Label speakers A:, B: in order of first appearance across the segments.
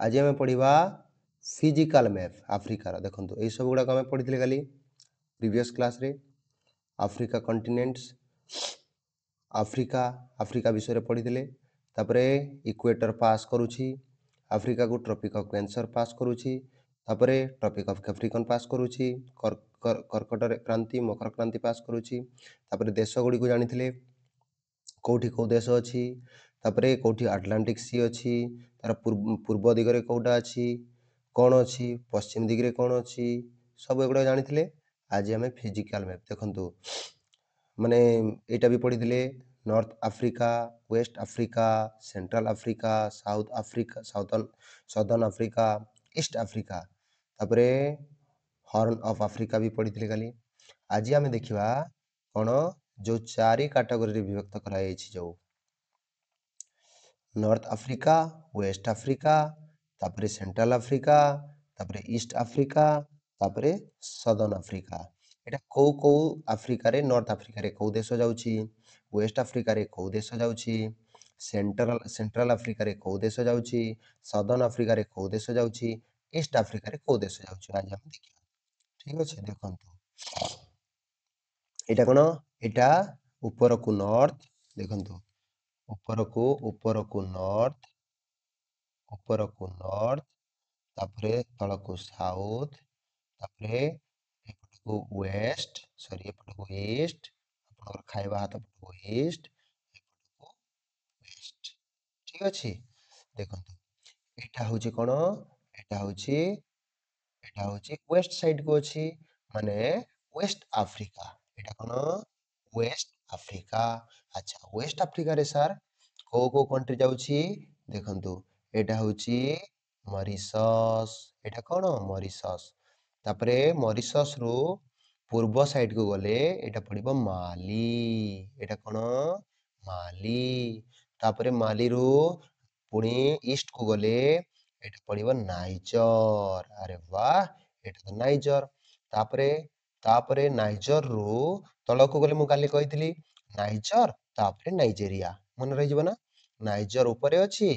A: आज आम पढ़ा फिजिकल मैप आफ्रिकार। देखो ये सब गुड़ाक आम पढ़ी काली प्रीवियस क्लास रे आफ्रिका कंटिनेंट्स आफ्रिका आफ्रिका विषय पढ़ी तापर इक्वेटर पास करुछि आफ्रिका को ट्रॉपिक ऑफ कैंसर पास करुछि तापर ट्रॉपिक ऑफ कैप्रिकॉर्न पास करुछि कर्कट क्रांति मकर क्रांति पास करुछि तापर देश गुड़ी को जानिथिले कोठी को देश अछि तापर कोठी आटलांटिक सी अछि तार पूर्व दिगरे कोटा अछि कौन अछि पश्चिम दिगरे कौन अछि सब एगुड़ा जानिथिले। आज आम फिजिकल मैप देखंतु माने एटा भी पढ़ी north Africa west Africa central Africa south Africa southern Africa east Africa तापरे हॉर्न ऑफ अफ्रीका भी पढ़ी काली। आज आम देखा कौन जो चारि कैटेगरी विभक्त कराई जो नॉर्थ अफ्रीका वेस्ट अफ्रीका तापरे सेंट्रल अफ्रीका तापरे ईस्ट अफ्रीका तापरे सदर्न अफ्रीका एटा को अफ्रीका रे नॉर्थ अफ्रीका रे को देश जाउछि वेस्ट अफ्रीका रे को देश जाउछि सेंट्रल अफ्रीका रे को देश जाउछि सदर्न अफ्रीका रे को देश जाउछि ईस्ट अफ्रीका रे को देश जाउछि आज हम देखिया। ठीक अछि देखंतु एटा कोन एटा ऊपर को नॉर्थ देखंतु ऊपर को नॉर्थ तापरे तल को साउथ तापरे एपट को वेस्ट सॉरी एपट को ईस्ट आपनकर खाइबा हाथ पट को ईस्ट एपट को वेस्ट। ठीक अछि देखंतु एटा होची कोन एटा होची वेस्ट साइड को अछि माने वेस्ट अफ्रीका एटा कोन वेस्ट अफ्रीका। अच्छा वेस्ट अफ्रीका रे सर को कंट्री जाउछि देखंतु एटा होची मॉरिशस एटा कोन मॉरिशस तापरे मॉरिशस रो पूर्व साइड को गले एटा पड़िबो माली एटा कोन माली तापरे माली रो पुणी ईस्ट को गले एटा पड़िबो नाइजर अरे वाह एटा तो नाइजर तापरे नाइजर रो तल को गले मु काली कहितली नाइजर तापरे नाइजेरिया मन रहि जबो ना नाइजर ऊपरे अछि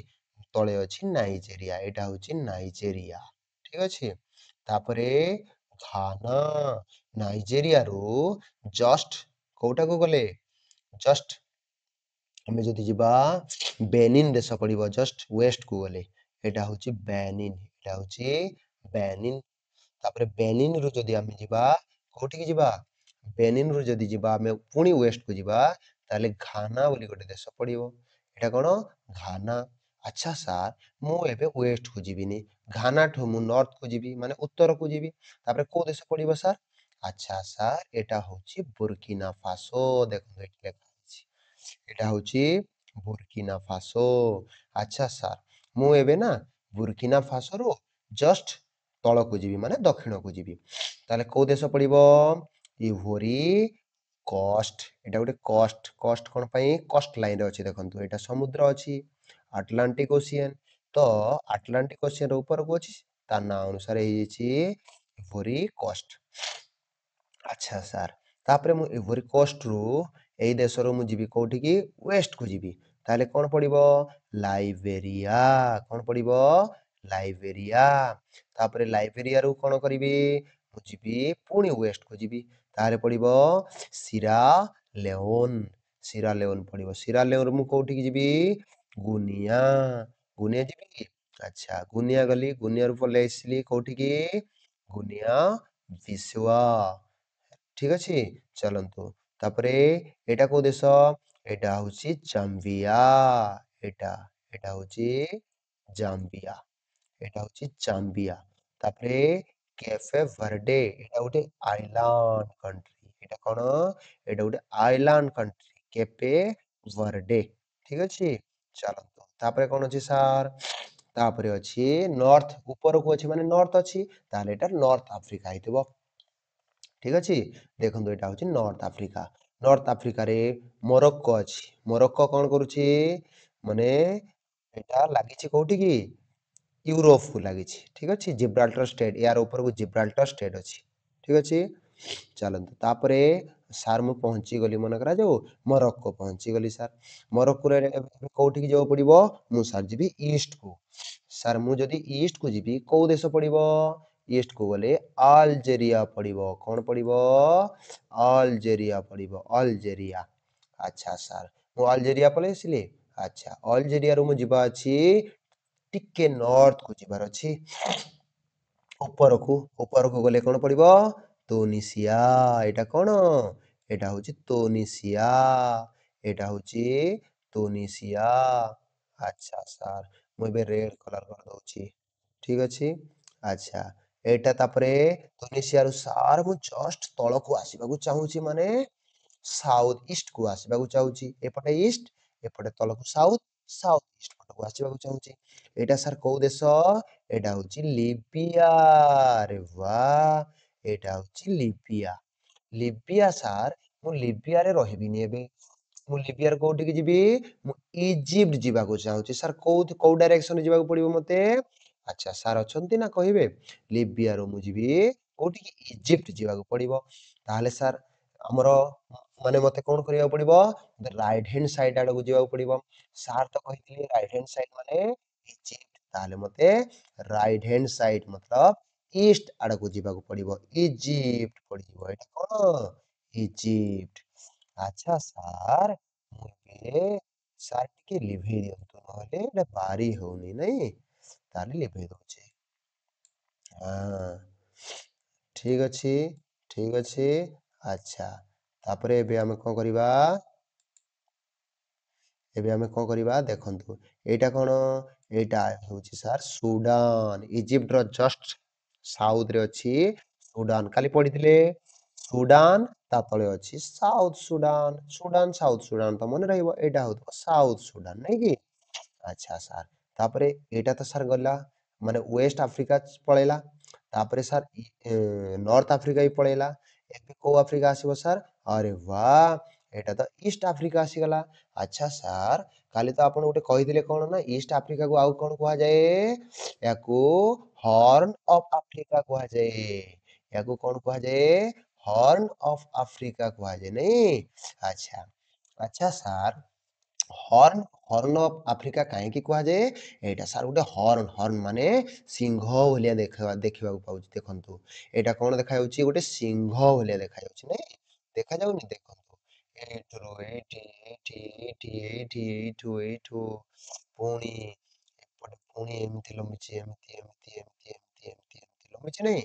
A: तळे अछि नाइजेरिया एटा होची नाइजेरिया। ठीक अछि तापरे घाना नाइजेरिया रो जस्ट कोटा को गले जस्ट हमें जदि जिबा बेनिन देश पड़िबो जस्ट वेस्ट को गले एटा होची बेनिन तापरे बेनिन रु जदि हमें जिबा कोठी की जिबा बेनिन रु जदि जिबा हमें पुणी वेस्ट को जिबा ताले घाना बोली गोटे देश पड़िबो एटा कोन घाना। अच्छा सर मु एबे वेस्ट को जिबिनी घाना ठो मु नॉर्थ को जिबी माने उत्तर को जिबी तापरे को देश पड़िबो सर। अच्छा सर एटा होची बुर्किना फासो देखो एठी लेखा अछि एटा होची बुर्किना फासो। अच्छा सर मु एबे ना बुर्किना फासो रो जस्ट तळ को जिबी माने दक्षिण को जिबी ताले को देश पड़िबो इभोरी कोस्ट एटा गोटे कोस्ट कोन पई कोस्ट लाइन रे अछि देखंतु एटा समुद्र अछि अटलांटिक ओशियन तो अटलांटिक ओशियन ऊपर को अछि ता ना अनुसार हे छी इभोरी कोस्ट। अच्छा सर तापरे मु इभोरी कोस्ट रो एई देश रो मु जिबी कोठी की वेस्ट को जिबी ताले कोन पड़िबो लाइबेरिया कोन पड़िबो लाइबेरिया तापरे लाइबेरिया रो कोन करिबी मु जिबी पुणी वेस्ट को जिबी तारे पड़िबो सीरा लेओन पड़िबो सीरा लेओन मु कोठी की जिबी गुनिया गुनिया जिबी। अच्छा गुनिया गली गुनिया रो पले आइसली कोठी की गुनिया विश्वा। ठीक अछि चलंतु तापरे एटा को देश एटा होची जाम्बिया एटा एटा होची जाम्बिया एटा होची जाम्बिया तापरे कैफे वर्डे एटा गोटे आइलैंड कंट्री एटा कोन एटा गोटे आइलैंड कंट्री कैफे वर्डे। ठीक अछि चलंतु तापरे कोन अछि सर तापरे अछि नॉर्थ ऊपर को अछि माने नॉर्थ अछि ताले एटा नॉर्थ अफ्रीका हितबो। ठीक अछि देखंतु एटा होची नॉर्थ अफ्रीका रे मोरक्को अछि मोरक्को कोन करूची माने एटा लागि छि कोठी की यूरोप को लागि छि। ठीक अछि जिब्राल्टर स्टेट यार ऊपर को जिब्राल्टर स्टेट अछि। ठीक अछि चलंतु तापरे सार मु पहुंची गली मन करा जो मोरक्को पहुंची गली सर मोरक्को रे कोठी की जो पड़िबो मु सर जिबी ईस्ट को ସାର୍ ମୁଁ ଯଦି ଇଷ୍ଟ କୁ ଯିବି କୋଉ ଦେଶ ପଡିବ? ଇଷ୍ଟ କୁ ଗଲେ ଆଲଜେରିଆ ପଡିବ। କଣ ପଡିବ? ଆଲଜେରିଆ ପଡିବ। ଆଲଜେରିଆ। ଆଚ୍ଛା ସାର୍ ମୁଁ ଆଲଜେରିଆ ପଳେଇ ଆସିଲି। ଆଚ୍ଛା ଆଲଜେରିଆରୁ ମୁଁ ଯିବା ଅଛି ଟିକେ ନର୍ଥକୁ ଯିବାର ଅଛି। ଉପରକୁ ଗଲେ କଣ ପଡିବ? ତୁନିସିଆ। ଏଇଟା କଣ? ଏଇଟା ହଉଛି ତୁନିସିଆ। ଏଇଟା ହଉଛି ତୁନିସିଆ। ଆଚ୍ଛା ସାର୍ ମୁଁ ଏବେ ରେଡ୍ କଲର କରିଦଉଛି। ଠିକ ଅଛି। ଆଚ୍ଛା ଏଇଟା ତାପରେ ତୁନିସିଆରୁ ସାର୍ ମୁଁ ଜଷ୍ଟ ତଳକୁ ଆସିବାକୁ ଚାହୁଁଛି, ମାନେ ସାଉଥ ଇଷ୍ଟକୁ ଆସିବାକୁ ଚାହୁଁଛି। ଏପଟେ ଇଷ୍ଟ, ଏପଟେ ତଳକୁ ସାଉଥ, ସାଉଥ ଇଷ୍ଟ ପଟକୁ ଆସିବାକୁ ଚାହୁଁଛି। ଏଇଟା ସାର୍ କୋଉ ଦେଶ? ଏଇଟା ହଉଛି ଲିବିଆ। ଆରେ ବାଃ, ଏଇଟା ହଉଛି ଲିବିଆ। ଲିବିଆ ସାର୍ ମୁଁ ଲିବିଆରେ ରହିବିନି ଏବେ। ମୁଁ ଲିବିଆର କୋଉଠିକି ଯିବି? ମୁଁ ଇଜିପ୍ଟ ଯିବାକୁ ଚାହୁଁଛି। ସାର୍ କୋଉ ଡାଇରେକ୍ସନରେ ଯିବାକୁ ପଡିବ ମତେ? ଆଚ୍ଛା ସାର୍ ଅଛନ୍ତି ନା କହିବେ? ଲିବିଆରୁ ମୁଁ ଯିବି କୋଉଠିକି? ଇଜିପ୍ଟ ଯିବାକୁ ପଡିବ। ତାହେଲେ ସାର୍ ଆମର ମାନେ ମତେ କଣ କରିବାକୁ ପଡିବ? ରାଇଟ ହ୍ୟାଣ୍ଡ ସାଇଡ ଆଡକୁ ଯିବାକୁ ପଡିବ। ସାର୍ ତ କହିଥିଲେ ରାଇଟ ହ୍ୟାଣ୍ଡ ସାଇଡ ମାନେ ଇଜିପ୍ଟ। ତାହେଲେ ମତେ ରାଇଟ ହ୍ୟାଣ୍ଡ ସାଇଡ ମତଲବ ଇଷ୍ଟ ଆଡକୁ ଯିବାକୁ ପଡିବ। ଇଜିପ୍ଟ ପଡିଯିବ। ଏଇଟା କଣ? ଇଜିପ୍ଟ। ଆଚ୍ଛା ସାର୍ ମୁଁ ଏବେ ସାର୍ ଟିକେ ଲିଭେଇ ଦିଅନ୍ତୁ, ନହେଲେ ଏଇଟା ବାରି ହଉନି ନାଇଁ। ତାହେଲେ ଲିଭେଇ ଦଉଛି। ହଁ ଠିକ ଅଛି, ଠିକ ଅଛି। ଆଚ୍ଛା ତାପରେ ଏବେ ଆମେ କଣ କରିବା? ଏବେ ଆମେ କଣ କରିବା ଦେଖନ୍ତୁ, ଏଇଟା କଣ? ଏଇଟା ହେଉଛି ସାର୍ ସୁଡାନ। ଇଜିପ୍ଟର ଜଷ୍ଟ ସାଉଥରେ ଅଛି ସୁଡାନ। କାଲି ପଢିଥିଲେ ସୁଡାନ, ତା ତଳେ ଅଛି south Sudan. Sudan south Sudan ତ ମନେ ରହିବ। ଏଇଟା ହଉଥିବ ସାଉଥ ସୁଡାନ ନାଇଁ କି? ଆଚ୍ଛା ସାର୍ ତାପରେ ଏଇଟା ତ ସାର୍ ଗଲା, ମାନେ ୱେଷ୍ଟ ଆଫ୍ରିକା ପଳେଇଲା। ତାପରେ ସାର୍ ନର୍ଥ ଆଫ୍ରିକା ବି ପଳେଇଲା। ଏବେ କୋଉ ଆଫ୍ରିକା ଆସିବ ସାର୍? ଆରେ ବାଃ, ଏଇଟା ତ ଇଷ୍ଟ ଆଫ୍ରିକା ଆସିଗଲା। ଆଚ୍ଛା ସାର୍ କାଲି ତ ଆପଣ ଗୋଟେ କହିଥିଲେ କଣ ନା ଇଷ୍ଟ ଆଫ୍ରିକାକୁ ଆଉ କଣ କୁହାଯାଏ? ୟାକୁ ହର୍ନ ଅଫ ଆଫ୍ରିକା କୁହାଯାଏ। ୟାକୁ କଣ କୁହାଯାଏ? ହର୍ନ ଅଫ ଆଫ୍ରିକା କୁହାଯାଏ ନାଇଁ। ଆଚ୍ଛା ଆଚ୍ଛା sir horn horn of Africa କାହିଁକି କୁହାଯାଏ? ଏଇଟା ସାର୍ ଗୋଟେ ହର୍ନ, ହର୍ନ ମାନେ ସିଂହ ଭଳିଆ ଦେଖିବାକୁ ପାଉଛି। ଦେଖନ୍ତୁ ଏଇଟା କଣ ଦେଖାଯାଉଛି? ଗୋଟେ ସିଂହ ଭଳିଆ ଦେଖାଯାଉଛି ନାଇଁ, ଦେଖାଯାଉନି? ଦେଖନ୍ତୁ ଏଇଠୁ ଏଇଠି, ଏଇଠି, ଏଇଠି, ଏଇଠି, ଏଇଠୁ ଏଇଠୁ, ପୁଣି ଏପଟେ ପୁଣି ଏମିତି ଲମ୍ବିଛି, ଏମିତି ଏମିତି ଏମିତି ଏମିତି ଏମିତି ଏମିତି ଲମ୍ବିଛି ନାଇଁ।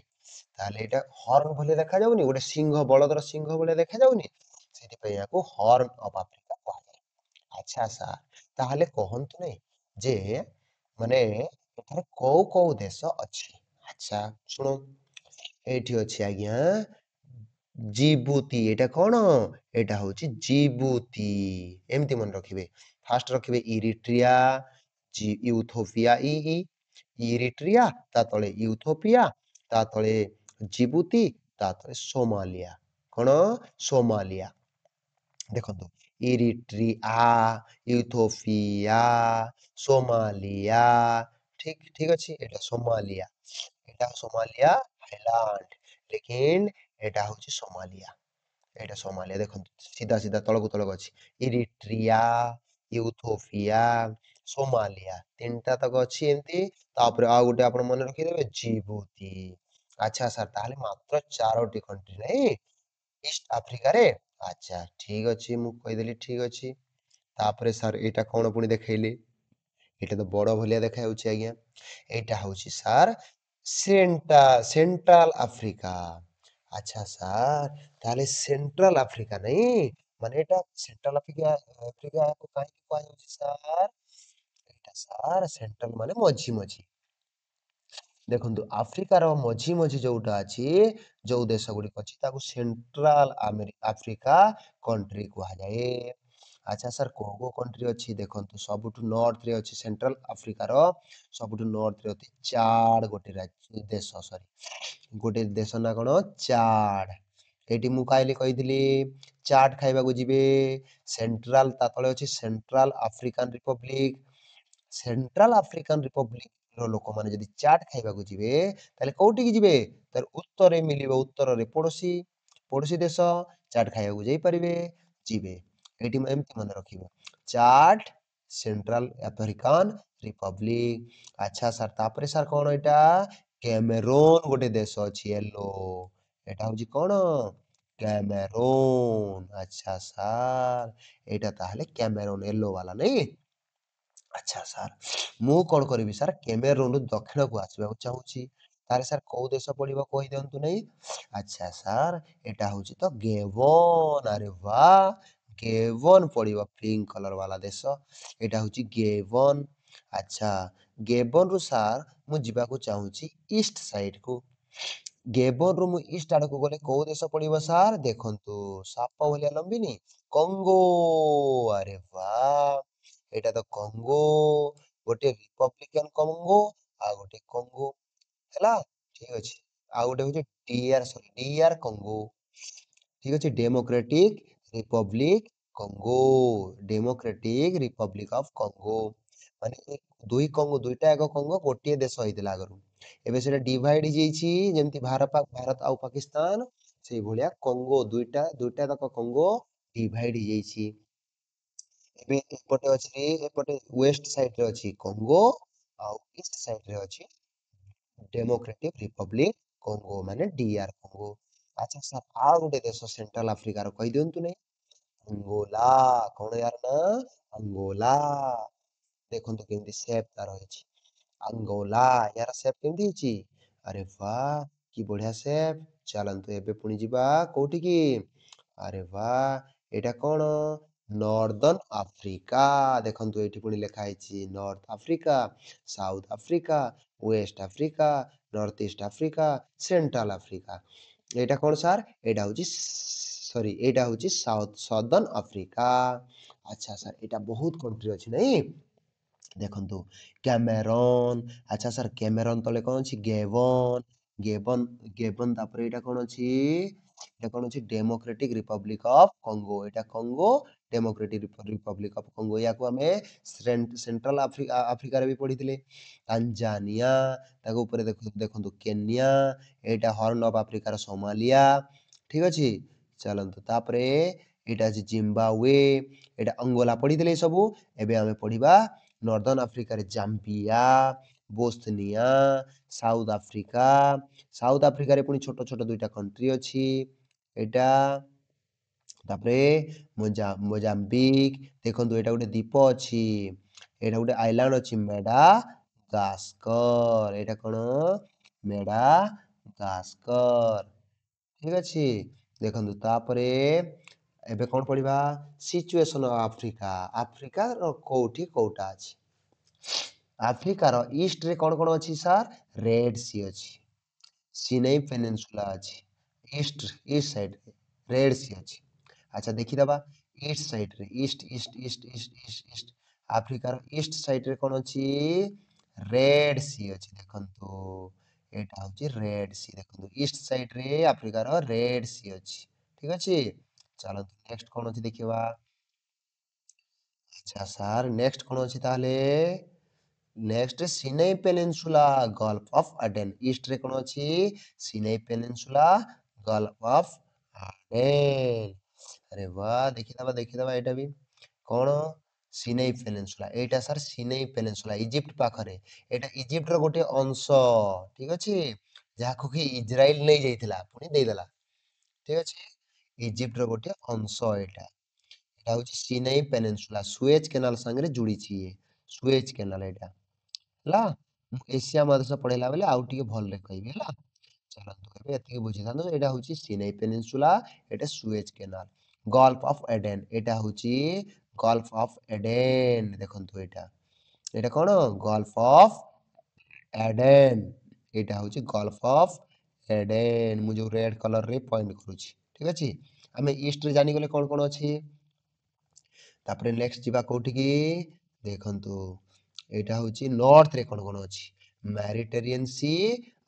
A: ତାହେଲେ ଏଇଟା ହର୍ନ ଭଳିଆ ଦେଖାଯାଉନି? ଗୋଟେ ସିଂହ, ବଳଦର ସିଂହ ଭଳିଆ ଦେଖାଯାଉନି? ସେଥିପାଇଁ ୟାକୁ ହର୍ନ ଅଫ ଆଫ୍ରିକା କୁହାଯାଏ। ଆଚ୍ଛା ସାର୍ ତାହେଲେ କହନ୍ତୁ ନାଇଁ ଯେ ମାନେ ଏଠାରେ କୋଉ କୋଉ ଦେଶ ଅଛି? ଆଚ୍ଛା ଶୁଣ, ଏଇଠି ଅଛି ଆଜ୍ଞା ଜିବୁତି। ଏଇଟା କଣ? ଏଇଟା ହଉଛି ଜିବୁତି। ଏମିତି ମନେ ରଖିବେ। ଫାଷ୍ଟ ରଖିବେ ଇରିଟ୍ରିଆ, ଇଉଥୋପିଆ, ଇରିଟ୍ରିଆ, ତା ତଳେ ଇଉଥୋପିଆ, ତା ତଳେ ଜିବୁତି, ତା ତଳେ ସୋମାଲିଆ। କଣ? ସୋମାଲିଆ। ଦେଖନ୍ତୁ ଇରିଟ୍ରିଆ, ଇଉଥୋପିଆ, ସୋମାଲିଆ। ଠିକ ଠିକ ଅଛି। ଏଇଟା ସୋମାଲିଆ, ଏଇଟା ସୋମାଲିଆ ଆଇଲାଣ୍ଡ। ଲେକିନ ଏଇଟା ହଉଛି ସୋମାଲିଆ। ଏଇଟା ସୋମାଲିଆ। ଦେଖନ୍ତୁ ସିଧା ସିଧା ତଳକୁ ତଳକୁ ଅଛି। ଇରିଟ୍ରିଆ, ଇଉଥୋପିଆ, ସୋମାଲିଆ, ତିନିଟା ତକ ଅଛି ଏମିତି। ତାପରେ ଆଉ ଗୋଟେ ଆପଣ ମନେ ରଖିଦେବେ ଜିବୁତି। ଆଚ୍ଛା ସାର୍ ତାହେଲେ ମାତ୍ର 4ଟି କଣ୍ଟ୍ରି ନାଇଁ ଇଷ୍ଟ ଆଫ୍ରିକାରେ। ଆଚ୍ଛା ଠିକ ଅଛି, ମୁଁ କହିଦେଲି ଠିକ ଅଛି। ତାପରେ ସାର୍ ଏଇଟା କଣ ପୁଣି ଦେଖେଇଲି? ଏଇଟା ତ ବଡ ଭଳିଆ ଦେଖାଯାଉଛି ଆଜ୍ଞା। ଏଇଟା ହଉଛି ସାର୍ ସେଣ୍ଟ୍ରାଲ ଆଫ୍ରିକା। ଆଚ୍ଛା ସାର୍ ତାହେଲେ ସେଣ୍ଟ୍ରାଲ ଆଫ୍ରିକା ନାଇଁ, ମାନେ ଏଇଟା ସେଣ୍ଟ୍ରାଲ ଆଫ୍ରିକା ଆଫ୍ରିକାକୁ କାହିଁକି କୁହାଯାଉଛି ସାର୍? ଏଇଟା ସାର୍ ସେଣ୍ଟ୍ରାଲ ମାନେ ମଝି ମଝି। ଦେଖନ୍ତୁ ଆଫ୍ରିକାର ମଝି ମଝି ଯୋଉଟା ଅଛି, ଯୋଉ ଦେଶ ଗୁଡିକ ଅଛି ତାକୁ ସେଣ୍ଟ୍ରାଲ ଆଫ୍ରିକା କଣ୍ଟ୍ରି କୁହାଯାଏ। ଆଚ୍ଛା ସାର୍ କୋଉ କୋଉ କଣ୍ଟ୍ରି ଅଛି ଦେଖନ୍ତୁ? ସବୁଠୁ ନର୍ଥରେ ଅଛି ସେଣ୍ଟ୍ରାଲ ଆଫ୍ରିକାର, ସବୁଠୁ ନର୍ଥରେ ଅଛି ଚାଡ ଗୋଟେ ଦେଶ, ସରି ଗୋଟେ ଦେଶ ନା କଣ? ଚାଡ। ଏଇଠି ମୁଁ କହିଥିଲି ଚାଟ ଖାଇବାକୁ ଯିବେ। ସେଣ୍ଟ୍ରାଲ ତା ତଳେ ଅଛି central African republic. Central African republic ର ଲୋକମାନେ ଯଦି ଚାଟ ଖାଇବାକୁ ଯିବେ ତାହେଲେ କୋଉଠିକି ଯିବେ? ତାର ଉତ୍ତରରେ ମିଳିବ, ଉତ୍ତରରେ ପଡୋଶୀ ପଡୋଶୀ ଦେଶ ଚାଟ ଖାଇବାକୁ ଯାଇପାରିବେ, ଯିବେ। ଏଇଠି ଏମିତି ମନେ ରଖିବେ ଚାଟ सेंट्रल अफ्रिकान रिपब्लिक। अच्छा सर तापर सर कौन एटा कैमेरोन गोटे देश अछि येलो एटा होची कौन कैमेरोन। अच्छा सर एटा ताहले कैमेरोन येलो वाला नहीं। अच्छा सर ମୁଁ କଣ କରିବି ସାର୍ କ୍ୟାମେରୁନ ଦକ୍ଷିଣକୁ ଆସିବାକୁ ଚାହୁଁଛି ତାହେଲେ ସାର୍ କୋଉ ଦେଶ ପଡିବ କହିଦିଅନ୍ତୁ ନାହିଁ। ଆଚ୍ଛା ସାର୍ ଏଟା ହଉଛି ତ ଗେବନ ଆରେ ବା ଗେବନ ପଡିବ ପିଙ୍କ କଲର ବାଲା ଦେଶ ଏଟା ହଉଛି ଗେବନ। ଆଚ୍ଛା ଗେବନରୁ ସାର୍ ମୁଁ ଯିବାକୁ ଚାହୁଁଛି ଇଷ୍ଟ ସାଇଡ କୁ ଗେବନରୁ ମୁଁ ଇଷ୍ଟ ଆଡକୁ ଗଲେ କୋଉ ଦେଶ ପଡିବ ସାର୍ ଦେଖନ୍ତୁ ସାପ ଭଳିଆ ଲମ୍ବିନି କଙ୍ଗୋ ଆରେ ବା ଏଇଟା ତ କଙ୍ଗୋ ଗୋଟେ ରିପବ୍ଲିକାନ କଙ୍ଗୋ ଆଉ ଗୋଟେ କଙ୍ଗୋ ହେଲା ଠିକ ଅଛି ଆଉ ଗୋଟେ ହଉଛି ଡିଆର କଙ୍ଗୋ ଠିକ ଅଛି ଡେମୋକ୍ରେଟିକ ରିପବ୍ଲିକ ଅଫ କଙ୍ଗୋ ମାନେ ଦୁଇ କଙ୍ଗୋ ଦୁଇଟା ଏକ କଙ୍ଗୋ ଗୋଟିଏ ଦେଶ ହେଇଥିଲା ଆଗରୁ ଏବେ ସେଟା ଡିଭାଇଡ ହେଇଯାଇଛି ଯେମିତି ଭାରତ ଆଉ ପାକିସ୍ତାନ ସେଇଭଳିଆ କଙ୍ଗୋ ଦୁଇଟା ଦୁଇଟା ଯାକ କଙ୍ଗୋ ଡିଭାଇଡ ହେଇଯାଇଛି। ଏବେ ଏପଟେ ଅଛି ଏପଟେ ୱେଷ୍ଟ ସାଇଡ ରେ ଅଛି କଙ୍ଗୋ ଆଉ ଇଷ୍ଟ ସାଇଡ ରେ ଅଛି ଡେମୋକ୍ରେଟିକ ରିପବ୍ଲିକ କଙ୍ଗୋ ମାନେ ଡିଆର କଙ୍ଗୋ। ଆଚ୍ଛା ସାର୍ ଆଉ ଗୋଟେ ଦେଶ ସେଣ୍ଟ୍ରାଲ ଆଫ୍ରିକାର କହିଦିଅନ୍ତୁ ନାଇଁ ଅଙ୍ଗୋଲା କଣ ୟାର ନା ଅଙ୍ଗୋଲା ଦେଖନ୍ତୁ କେମିତି ସେପ ତାର ହେଇଛି ଅଙ୍ଗୋଲା ୟାର ସେପ କେମିତି ହେଇଛି ଆରେ ବା କି ବଢିଆ ସେପ ଚାଲନ୍ତୁ ଏବେ ପୁଣି ଯିବା କୋଉଠିକି ଆରେ ବା ଏଇଟା କଣ ନର୍ଦର୍ନ ଆଫ୍ରିକା ଦେଖନ୍ତୁ ଏଇଠି ପୁଣି ଲେଖା ହେଇଛି north Africa south Africa west Africa north east Africa central Africa ଏଇଟା କଣ ସାର୍ ଏଇଟା ହଉଛି ସରି ଏଇଟା ହଉଛି ସାଉଥ ସଦର୍ନ ଆଫ୍ରିକା। ଆଚ୍ଛା ସାର୍ ଏଇଟା ବହୁତ କଣ୍ଟ୍ରି ଅଛି ନାଇଁ ଦେଖନ୍ତୁ କ୍ୟାମେରନ ଆଚ୍ଛା ସାର୍ କ୍ୟାମେରନ ତଳେ କଣ ଅଛି ଗେବନ ତାପରେ ଏଇଟା କଣ ଅଛି ଏଇଟା କଣ ଅଛି ଡେମୋକ୍ରେଟିକ ରିପବ୍ଲିକ ଅଫ କଙ୍ଗୋ ଏଇଟା Congo democratic republic of Congo ୟାକୁ ଆମେ ସେଣ୍ଟ୍ରାଲ ଆଫ୍ରିକାରେ ବି ପଢିଥିଲେ ତାଞ୍ଜାନିଆ ତାକୁ ଉପରେ ଦେଖନ୍ତୁ କେନିଆ ଏଇଟା ହର୍ନ ଅଫ ଆଫ୍ରିକାର ସୋମାଲିଆ ଠିକ ଅଛି ଚାଲନ୍ତୁ ତାପରେ ଏଇଟା ଅଛି ଜିମ୍ବାୱେ ଏଇଟା ଅଙ୍ଗୋଲା ପଢିଥିଲେ ସବୁ ଏବେ ଆମେ ପଢିବା ନର୍ଦର୍ନ ଆଫ୍ରିକାରେ ଜାମ୍ବିଆ ବୋସ୍ନିଆ ସାଉଥ ଆଫ୍ରିକାରେ ପୁଣି ଛୋଟ ଛୋଟ ଦୁଇଟା କଣ୍ଟ୍ରି ଅଛି ଏଇଟା ତାପରେ ମୋଜାମ୍ବିକ ଦେଖନ୍ତୁ ଏଇଟା ଗୋଟେ ଦ୍ୱୀପ ଅଛି ଏଇଟା ଗୋଟେ ଆଇଲାଣ୍ଡ ଅଛି ଗାସ୍କର ଏଇଟା କଣ ମେଡା ଗାସ୍କର ଠିକ ଅଛି ଦେଖନ୍ତୁ ତାପରେ ଏବେ କଣ ପଢିବା ସିଚୁଏସନ ଆଫ୍ରିକାର କୋଉଠି କୋଉଟା ଅଛି ଆଫ୍ରିକାର ଇଷ୍ଟରେ କଣ ଅଛି ସାର୍ ରେଡ ସି ଅଛି ସିନେଇ ପେନିନସୁଲା ଅଛି ଇଷ୍ଟ ସାଇଡରେ ରେଡ ସି ଅଛି ଆଚ୍ଛା ଦେଖିଦବା ଇଷ୍ଟ ସାଇଡରେ ଇଷ୍ଟ ଆଫ୍ରିକାର ଇଷ୍ଟ ସାଇଡରେ କଣ ଅଛି ରେଡ ସି ଅଛି ଦେଖନ୍ତୁ ଏଇଟା ହଉଛି ରେଡ ସି ଦେଖନ୍ତୁ ଇଷ୍ଟ ସାଇଡରେ ଆଫ୍ରିକାର ରେଡ ସି ଅଛି ଠିକ ଅଛି ଚାଲନ୍ତୁ ନେକ୍ସଟ କଣ ଅଛି ଦେଖିବା ଆଚ୍ଛା ସାର୍ ନେକ୍ସଟ କଣ ଅଛି ତାହେଲେ next Sinai peninsula gulf of Aden ଇଷ୍ଟରେ କଣ ଅଛି Sinai peninsula gulf of Aden ଆରେ ବା ଦେଖିଦବା ଏଇଟା ବି କଣ ସିନେଇ ପେନିନସୁଲା ଏଇଟା ସାର୍ ସିନେଇ ପେନିନସୁଲା ଇଜିପ୍ଟ ପାଖରେ ଏଇଟା ଇଜିପ୍ଟର ଗୋଟେ ଅଂଶ ଠିକ ଅଛି ଯାହାକୁ କି ଇଜ୍ରାଇଲ ନେଇ ଯାଇଥିଲା ପୁଣି ଦେଇଦେଲା ଠିକ ଅଛି ଇଜିପ୍ଟର ଗୋଟେ ଅଂଶ ଏଇଟା ଏଇଟା ହଉଛି ସିନେଇ ପେନିନସୁଲା ସୁଏଜ କେନାଲ ସାଙ୍ଗରେ ଯୋଡିଛି ଇଏ ସୁଏଜ କେନାଲ ଏଇଟା ହେଲା ମୁଁ ଏସିଆ ମହାଦେଶ ପଢେଇଲା ବେଳେ ଆଉ ଟିକେ ଭଲରେ କହିବି ହେଲା ଚାଲନ୍ତୁ ଏବେ ଏତିକି ବୁଝିଥାନ୍ତୁ ଏଇଟା ହଉଛି ସିନେଇ ପେନିନସୁଲା ଏଇଟା Suez canal gulf of Aden ଏଇଟା ହଉଛି ଗଲ୍ଫ ଅଫ ଏଡେନ ଦେଖନ୍ତୁ ଏଇଟା କଣ ଗଲ୍ଫ ଅଫ ଏଡେନ ଏଇଟା ହଉଛି ଗଲ୍ଫ ଅଫ ଏଡେନ ମୁଁ ଯୋଉ ରେଡ କଲର ରେ ପଏଣ୍ଟ କରୁଛି ଠିକ ଅଛି ଆମେ ଇଷ୍ଟରେ ଜାଣିଗଲେ କଣ କଣ ଅଛି ତାପରେ ନେକ୍ସଟ ଯିବା କୋଉଠିକି ଦେଖନ୍ତୁ ଏଇଟା ହଉଛି ନର୍ଥ ରେ କଣ କଣ ଅଛି ମ୍ୟାରିଟେରିଆନ ସି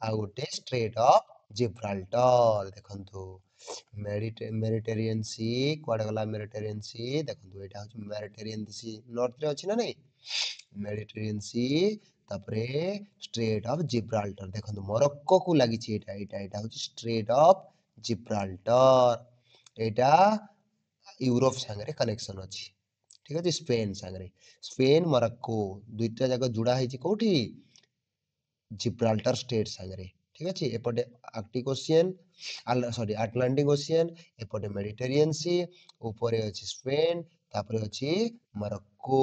A: ଆଉ ଗୋଟେ ଷ୍ଟ୍ରେଟ ଅଫ ଜିବ୍ରାଲ୍ଟର ଦେଖନ୍ତୁ ମେରିଟେରିଆନ ସି କୁଆଡେ ଗଲା ମେରିଟେରିଆନ ସି ଦେଖନ୍ତୁ ଏଇଟା ହଉଛି ମେରିଟେରିଆନ ସି ନର୍ଥ ରେ ଅଛି ନା ନାଇଁ ମେରିଟେରିଆନ ସି ତାପରେ ଷ୍ଟ୍ରେଟ ଅଫ ଜିବ୍ରାଲ୍ଟର ଦେଖନ୍ତୁ ମରକ୍କୋ କୁ ଲାଗିଛି ଏଇଟା ହଉଛି ଷ୍ଟ୍ରେଟ ଅଫ ଜିବ୍ରାଲ୍ଟର ଏଇଟା ୟୁରୋପ ସାଙ୍ଗରେ କନେକ୍ସନ ଅଛି ठीक अच्छे स्पेन सांगरे स्पेन मोरक्को दुईटा जाक जुड़ा है कोठी जिब्राल्टर स्टेट सांगरे ठीक अच्छे एपटे Arctic ocean sorry Atlantic ocean एपटे मेडिटेरियन सी ऊपर अच्छी स्पेन तापर अच्छी मोरक्को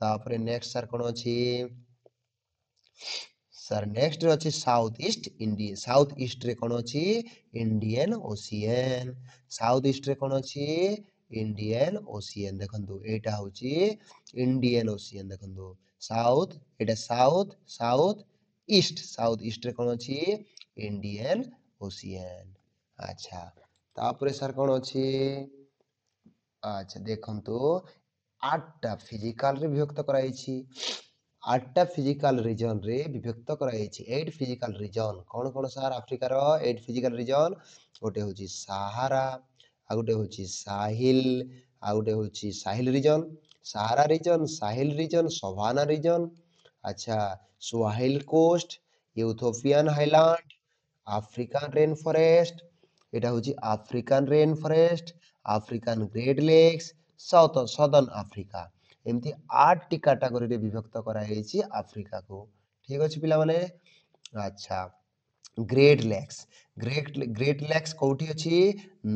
A: तापर नेक्स्ट सर कौन अच्छी सर नेक्स्ट अच्छी साउथ ईस्ट रे कौन अच्छी इंडियन ओशियन साउथ ईस्ट रे कौन अच्छी इंडियन ओशियन देखंतु एटा होची इंडियन ओशियन देखंतु साउथ एटा साउथ ईस्ट रे कौन अच्छी इंडियन ओशियन अच्छा तापर सर कौन अच्छी अच्छा देखंतु आठटा फिजिकल रे विभक्त कराइछि आठटा फिजिकल रीजन रे विभक्त कराइछि 8 फिजिकल रीजन कौन सर अफ्रीकार 8 फिजिकल रीजन गोटे होची सहारा आ गोटे होची साहिल रीजन सवाना रीजन अच्छा Swahili coast Ethiopian highland African rain forest এটা হচ্ছে African rain forest African great lakes southern Africa এমতি 8টি ক্যাটাগরিরে বিভক্ত করা হয়েছে আফ্রিকাକୁ ঠিক আছে ପିଲାମାନେ আচ্ছা ଗ୍ରେଟ୍ ଲେକ୍ସ ଗ୍ରେଟ୍ ଲେକ୍ସ କୋଉଠି ଅଛି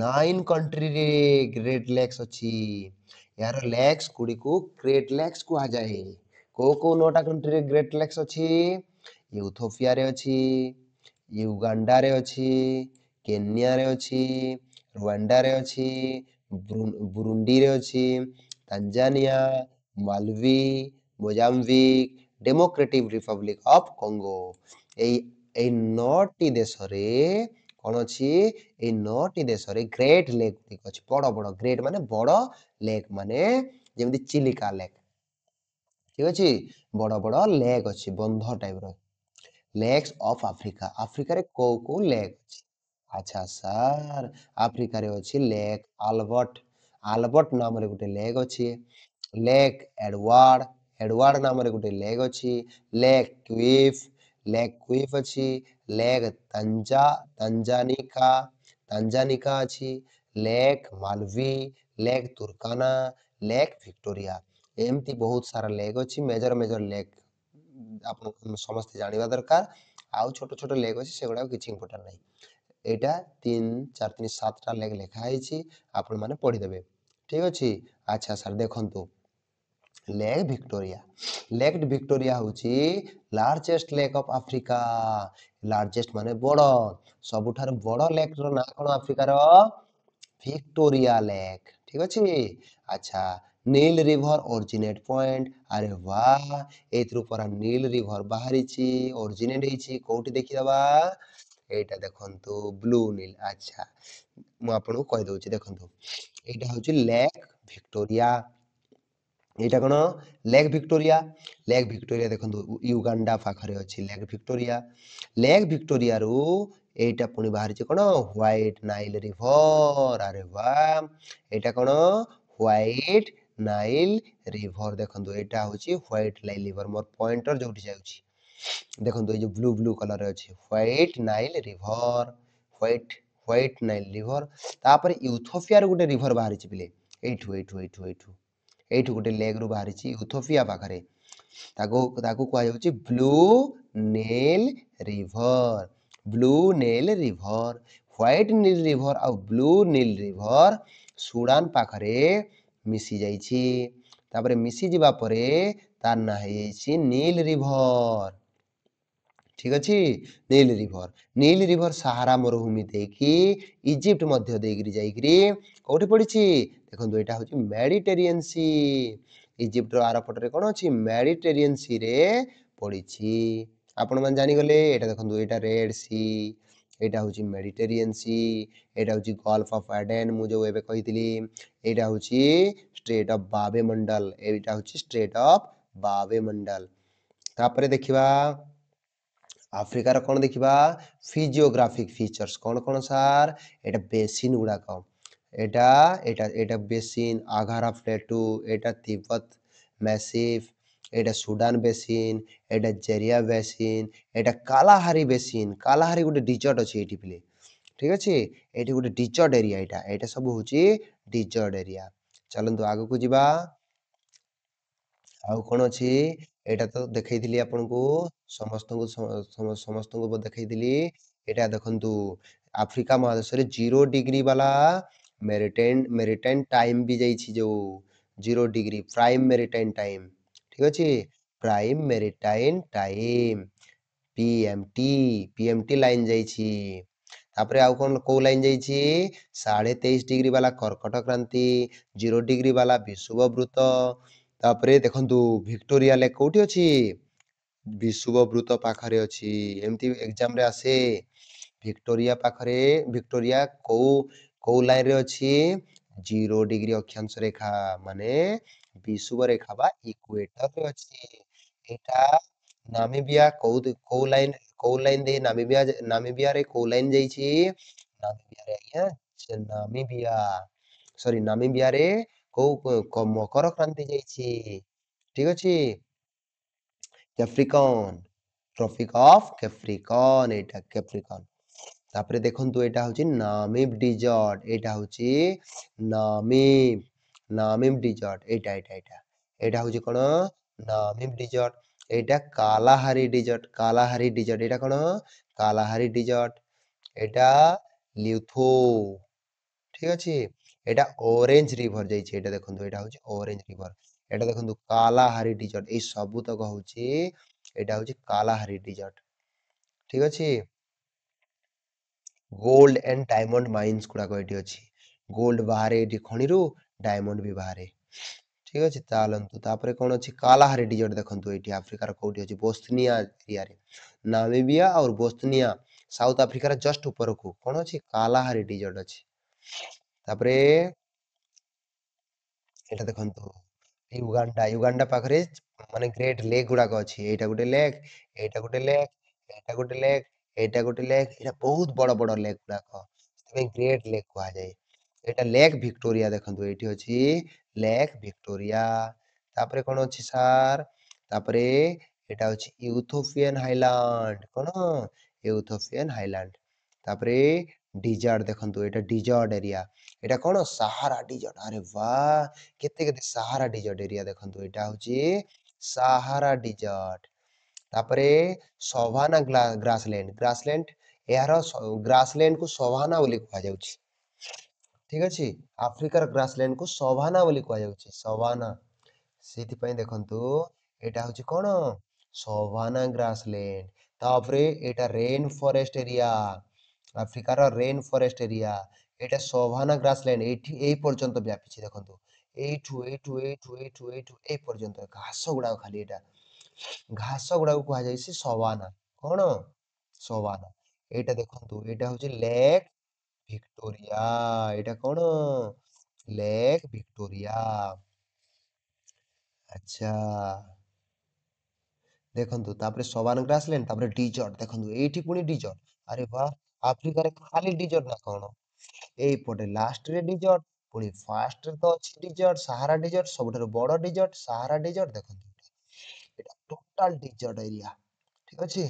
A: 9 କଣ୍ଟ୍ରିରେ ଗ୍ରେଟ୍ ଲେକ୍ସ ଅଛି ଏହାର ଲେକ୍ସ ଗୁଡ଼ିକୁ ଗ୍ରେଟ୍ ଲେକ୍ସ କୁହାଯାଏ କୋଉ 9ଟା କଣ୍ଟ୍ରିରେ ଗ୍ରେଟ୍ ଲେକ୍ସ ଅଛି ଇଥିଓପିଆରେ ଅଛି ୟୁଗାଣ୍ଡାରେ ଅଛି କେନ୍ୟାରେ ଅଛି ରୁଆଣ୍ଡାରେ ଅଛି ବୁରୁଣ୍ଡିରେ ଅଛି Tanzania Malawi Mozambique democratic republic of Congo এই এই 9ଟି ଦେଶରେ କଣ ଅଛି এই 9ଟି ଦେଶରେ ଗ୍ରେଟ୍ ଲେକ୍ ଗୁଡ଼ିକ ଅଛି ବଡ଼ ବଡ଼ ଗ୍ରେଟ୍ ମାନେ ବଡ଼ ଲେକ୍ ମାନେ ଯେମିତି ଚିଲିକା ଲେକ୍ ଠିକ ଅଛି ବଡ଼ ବଡ଼ ଲେକ୍ ଅଛି ବନ୍ଧ ଟାଇପର ଲେକ୍ସ ଅଫ ଆଫ୍ରିକା ଆଫ୍ରିକାରେ କୋଉ ଲେକ୍ ଅଛି ଆଚ୍ଛା ସାର୍ ଆଫ୍ରିକାରେ ଅଛି ଲେକ୍ ଆଲବର୍ଟ ନାମରେ ଗୋଟେ ଲେକ୍ ଅଛି ଲେକ୍ ଏଡୱାର୍ଡ ନାମରେ ଗୋଟେ ଲେକ୍ ଅଛି ଲେକ୍ କ୍ୱିଫ୍ ଅଛି ଲେକ୍ ତାଞ୍ଜାନିକା ଅଛି ଲେକ୍ ମାଲୱି ଲେକ୍ ତୁର୍କାନା ଲେକ୍ ଭିକ୍ଟୋରିଆ ଏମିତି ବହୁତ ସାରା ଲେକ୍ ଅଛି ମେଜର ଲେକ୍ ଆପଣ ସମସ୍ତେ ଜାଣିବା ଦରକାର ଆଉ ଛୋଟ ଛୋଟ ଲେକ୍ ଅଛି ସେଗୁଡାକ କିଛି ଇମ୍ପୋର୍ଟାଣ୍ଟ ନାହିଁ ଏଇଟା 3 4 3 7ଟା ଲେକ୍ ଲେଖା ହେଇଛି ଆପଣ ମାନେ ପଢିଦେବେ ଠିକ ଅଛି ଆଚ୍ଛା ସାର୍ ଦେଖନ୍ତୁ ଲେକ୍ ଭିକ୍ଟୋରିଆ ହଉଛି largest lake of Africa largest ମାନେ ବଡ ସବୁଠାରୁ ବଡ ଲେକ୍ ର ନାଁ କଣ ଆଫ୍ରିକାର ଭିକ୍ଟୋରିଆ ଲେକ୍ ଠିକ ଅଛି ଆଚ୍ଛା नील रिवर ओरिजिनेट पॉइंट अरे वाह एथरु परा नील रिवर बाहरिची ओरिजिनेट ହେଇଛି କୋଉଠି ଦେଖିदबा एटा देखंतु ब्लू नील अच्छा मु आपनको कहि दउची देखंतु एटा होची लेक विक्टोरिया एटा कोन लेक विक्टोरिया देखंतु युगांडा पाखरे अछि लेक विक्टोरिया रु एटा पुनी बाहरिची कोन व्हाइट नाइल रिवर अरे वाह एटा कोन व्हाइट नाइल रिवर देखंतु एटा होची व्हाइट नाइल रिवर मोर पॉइंटर जोठी जाउची देखंतु ए जो ब्लू कलर अछि व्हाइट नाइल रिवर तापर इथियोपिया रो गुटे रिवर बाहरिची पिले एठू गुटे लेक रु बाहरिची इथियोपिया पाखरे ताको कुआ जाउची ब्लू नील रिवर व्हाइट नील रिवर आ ब्लू नील रिवर सुडान पाखरे मिसी जाइछि तापरे मिसी जिबा परे तार ना हेछि नील रिवर ठीक अछि नील रिवर सहारा मरुभूमि देखि इजिप्ट मध्य देगिरी जाइगिरी कोठी पडिछि देखंतु एटा होछि मेडिटेरियन सी इजिप्ट रो आर पटरे कोन अछि मेडिटेरियन सी रे पडिछि आपण मन जानि गले एटा देखंतु एटा रेड सी एटा होछि मेडिटेरियन सी एटा होछि गल्फ ऑफ एडेन मु जो एबे कहितली एटा होछि स्ट्रेट ऑफ बाबेमंडल एटा होछि स्ट्रेट ऑफ बाबेमंडल तापरे देखिबा आफ्रिकार कोन देखिबा फिजियोग्राफिक फीचर्स कोन सार एटा बेसिन गुडा को एटा बेसिन आघारा प्लेटू एटा तिब्बत मैसिव एटा सुडान बेसिन एटा जेरिया बेसिन एटा कालाहारी बेसिन कालाहारी गुटे डिजर्ट अछि एठी पिले ठीक अछि एठी गुटे डिजर्ट एरिया एटा सब होची डिजर्ट एरिया ଚାଲନ୍ତୁ ଆଗକୁ ଯିବା। ଆଉ କଣ ଅଛି? ଏଇଟା ତ ଦେଖେଇଥିଲି ଆପଣଙ୍କୁ, ସମସ୍ତଙ୍କୁ ଦେଖେଇଥିଲି। ଏଇଟା ଦେଖନ୍ତୁ, ଆଫ୍ରିକା ମହାଦେଶରେ 0 ଡିଗ୍ରୀ ବାଲା ମେରିଟାଇନ୍ ଟାଇମ୍ ବି ଯାଇଛି, ଯୋଉ 0 ଡିଗ୍ରୀ ପ୍ରାଇମ୍ ମେରିଟାଇନ୍ ଟାଇମ୍। ଠିକ ଅଛି, ପ୍ରାଇମ୍ ମେରିଟାଇନ୍ ଟାଇମ୍ ପିଏମଟି ଲାଇନ୍ ଯାଇଛି। ତାପରେ ଆଉ କଣ କୋଉ ଲାଇନ୍ ଯାଇଛି? 23.5 ଡିଗ୍ରୀ ବାଲା କର୍କଟ କ୍ରାନ୍ତି, 0 ଡିଗ୍ରୀ ବାଲା ବିଷୁବବୃତ୍ତ। ତାପରେ ଦେଖନ୍ତୁ, ଭିକ୍ଟୋରିଆ ଲେକ୍ କୋଉଠି ଅଛି? ବିଷୁବବୃତ୍ତ ପାଖରେ ଅଛି। ଏମିତି ଏକ୍ଜାମ ରେ ଆସେ। ଭିକ୍ଟୋରିଆ ପାଖରେ, ଭିକ୍ଟୋରିଆ କୋଉ କୋଉ ଲାଇନ୍ ରେ ଅଛି? 0 ଡିଗ୍ରୀ ଅକ୍ଷାଂଶ ରେଖା, ମାନେ ବିଷୁବ ରେଖା ବା ଇକ୍ୱେଟର ରେ ଅଛି। ଏଇଟା ନାମିବିଆ କୋଉ ଲାଇନ୍ ଦେଇ ନାମିବିଆରେ କୋଉ ଲାଇନ୍ ଯାଇଛି? ନାମିବିଆରେ ଆଜ୍ଞା, ନାମିବିଆ ସରି ନାମିବିଆରେ ମକର କ୍ରାନ୍ତି ଯାଇଛି। ଠିକ ଅଛି, କ୍ୟାପ୍ରିକନ୍, ଟ୍ରପିକ ଅଫ କ୍ୟାପ୍ରିକନ୍, ଏଇଟା କ୍ୟାପ୍ରିକନ୍। ତାପରେ ଦେଖନ୍ତୁ, ଏଇଟା ହଉଛି ନାମିବ ଡିଜର୍ଟ। ଏଇଟା ହଉଛି ନାମିବ ଡିଜର୍ଟ। ଏଇଟା ହଉଛି କଣ? ନାମିବ ଡିଜର୍ଟ। ଏଇଟା କାଲାହାରି ଡିଜର୍ଟ। ଏଇଟା କଣ? କାଲାହାରି ଡିଜର୍ଟ। ଏଇଟା ଲିଉଥୋ। ଠିକ ଅଛି, ଏଇଟା ଅରେଞ୍ଜ ରିଭର ଯାଇଛି। ଏଇଟା ଦେଖନ୍ତୁ, ଏଇଟା ହଉଛି ଅରେଞ୍ଜ ରିଭର। ଏଇଟା ଦେଖନ୍ତୁ, କାଲାହାରି ଡିଜର୍ଟ। ଏଇ ସବୁ ତକ ହଉଛି, ଏଇଟା ହଉଛି କାଲାହାରି ଡିଜର୍ଟ। ଠିକ ଅଛି, ଗୋଲ୍ଡ ଏଣ୍ଡ ଡାଇମଣ୍ଡ ମାଇନ୍ସ ଗୁଡାକ ଏଠି ଅଛି। ଗୋଲ୍ଡ ବାହାରେ ଏଠି ଖଣିରୁ, ଡାଇମଣ୍ଡ ବି ବାହାରେ। ଠିକ ଅଛି, ଚାଲନ୍ତୁ ତାପରେ କଣ ଅଛି? କାଲାହାରି ଡିଜର୍ଟ ଦେଖନ୍ତୁ, ଏଇଠି ଆଫ୍ରିକାର କୋଉଠି ଅଛି? ବୋସ୍ନିଆ ଏରିଆରେ। ନାମିବିଆ ଆଉ ବୋସ୍ନିଆ, ସାଉଥ ଆଫ୍ରିକାର ଜଷ୍ଟ ଉପରକୁ କଣ ଅଛି? କାଲାହାରି ଡିଜର୍ଟ ଅଛି। ତାପରେ ଏଇଟା ଦେଖନ୍ତୁ, ୟୁଗାଣ୍ଡା ପାଖରେ ମାନେ ଗ୍ରେଟ୍ ଲେକ୍ ଗୁଡାକ ଅଛି। ଏଇଟା ଗୋଟେ ଲେକ୍, ଏଇଟା ଗୋଟେ ଲେକ୍, ଏଇଟା ଗୋଟେ ଲେକ୍, ଏଇଟା ଗୋଟେ ଲେକ୍। ଏଇଟା ବହୁତ ବଡ ବଡ ଲେକ୍ ଗୁଡାକ, ସେଥିପାଇଁ ଗ୍ରେଟ୍ ଲେକ୍ କୁହାଯାଏ। ଏଇଟା ଲେକ୍ ଭିକ୍ଟୋରିଆ ଦେଖନ୍ତୁ, ଏଇଠି ଅଛି ଲେକ୍ ଭିକ୍ଟୋରିଆ। ତାପରେ କଣ ଅଛି ସାର୍? ତାପରେ ଏଇଟା ଅଛି ଇଉଥୋପିଆନ ହାଇଲାଣ୍ଡ। କଣ? ଇଉଥୋପିଆନ ହାଇଲାଣ୍ଡ। ତାପରେ ଡିଜର୍ଟ ଦେଖନ୍ତୁ, ଏଇଟା ଡିଜର୍ଟ ଏରିଆ। ଏଇଟା କଣ? ସାହାରା ଡିଜର୍ଟ। ଆରେ ବାଃ, କେତେ କେତେ ସାହାରା ଡିଜର୍ଟ ଏରିଆ ଦେଖନ୍ତୁ, ଏଇଟା ହଉଛି ସାହାରା ଡିଜର୍ଟ। ତାପରେ ସଭାନା ଗ୍ରାସଲ୍ୟାଣ୍ଡ, ଏହାର ଗ୍ରାସଲ୍ୟାଣ୍ଡ କୁ ସଭାନା ବୋଲି କୁହାଯାଉଛି। ଠିକ ଅଛି, ଆଫ୍ରିକାର ଗ୍ରାସଲ୍ୟାଣ୍ଡ କୁ ସଭାନା ବୋଲି କୁହାଯାଉଛି, ସଭାନା। ସେଥିପାଇଁ ଦେଖନ୍ତୁ, ଏଇଟା ହଉଛି କଣ? ସଭାନା ଗ୍ରାସଲ୍ୟାଣ୍ଡ। ତାପରେ ଏଇଟା ରେନ୍ ଫରେଷ୍ଟ ଏରିଆ, ଆଫ୍ରିକାର ରେନ୍ ଫରେଷ୍ଟ ଏରିଆ। ଏଇଟା ସଭାନା ଗ୍ରାସଲ୍ୟାଣ୍ଡ, ଏଇଠି ଏଇ ପର୍ଯ୍ୟନ୍ତ ବ୍ୟାପିଛି ଦେଖନ୍ତୁ। ଏଇଠୁ ଏଇ ପର୍ଯ୍ୟନ୍ତ ଘାସ ଗୁଡାକ ଖାଲି, ଏଇଟା ଘାସ ଗୁଡାକୁ କୁହାଯାଇଛି ସଭାନା। କଣ? ସଭାନା। ଏଇଟା ଦେଖନ୍ତୁ, ଏଇଟା ହଉଛି ଲେକ୍ ଭିକ୍ଟୋରିଆ। ଏଇଟା କଣ? Lake Victoria. ଆଚ୍ଛା, ଦେଖନ୍ତୁ, ତାପରେ ସଭାନା ଗ୍ରାସଲ୍ୟାଣ୍ଡ, ତାପରେ ଡିଜର୍ଟ ଦେଖନ୍ତୁ, ଏଇଠି ପୁଣି ଡିଜର୍ଟ। ଆରେ ବାଃ, ଆଫ୍ରିକାରେ ଖାଲି ଡିଜର୍ଟ ନା କଣ? ଏଇପଟେ ଲାଷ୍ଟରେ ଡିଜର୍ଟ, ପୁଣି ଫାଷ୍ଟରେ ତ ଅଛି ଡିଜର୍ଟ, ସାହାରା ଡିଜର୍ଟ, ସବୁଠାରୁ ବଡ ଡିଜର୍ଟ ସାହାରା ଡିଜର୍ଟ ଦେଖନ୍ତୁ। ଏଇଟା ଟୋଟାଲ ଡିଜର୍ଟ ଏରିଆ। ଠିକ ଅଛି,